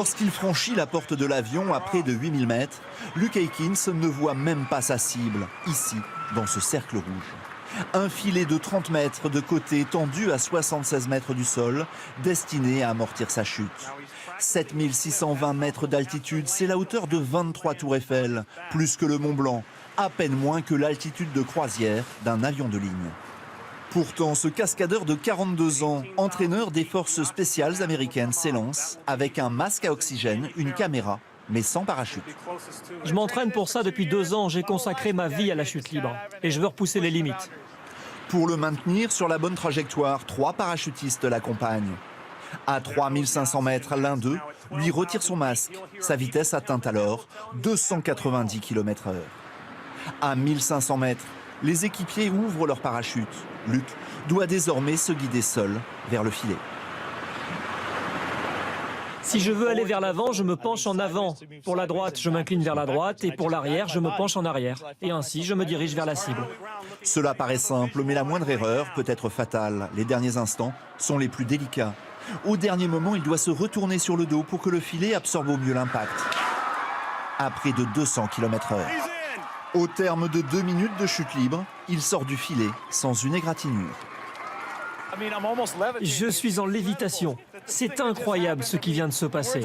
Lorsqu'il franchit la porte de l'avion à près de 8000 mètres, Luke Aikins ne voit même pas sa cible, ici, dans ce cercle rouge. Un filet de 30 mètres de côté tendu à 76 mètres du sol, destiné à amortir sa chute. 7620 mètres d'altitude, c'est la hauteur de 23 tours Eiffel, plus que le Mont Blanc, à peine moins que l'altitude de croisière d'un avion de ligne. Pourtant, ce cascadeur de 42 ans, entraîneur des forces spéciales américaines, s'élance avec un masque à oxygène, une caméra, mais sans parachute. Je m'entraîne pour ça depuis 2 ans. J'ai consacré ma vie à la chute libre et je veux repousser les limites. Pour le maintenir sur la bonne trajectoire, 3 parachutistes l'accompagnent. À 3500 mètres, l'un d'eux lui retire son masque. Sa vitesse atteint alors 290 km/h. À 1500 mètres, les équipiers ouvrent leur parachute. Luke doit désormais se guider seul vers le filet. Si je veux aller vers l'avant, je me penche en avant. Pour la droite, je m'incline vers la droite et pour l'arrière, je me penche en arrière. Et ainsi, je me dirige vers la cible. Cela paraît simple, mais la moindre erreur peut être fatale. Les derniers instants sont les plus délicats. Au dernier moment, il doit se retourner sur le dos pour que le filet absorbe au mieux l'impact. À près de 200 km/h. Au terme de 2 minutes de chute libre, il sort du filet sans une égratignure. Je suis en lévitation. C'est incroyable ce qui vient de se passer.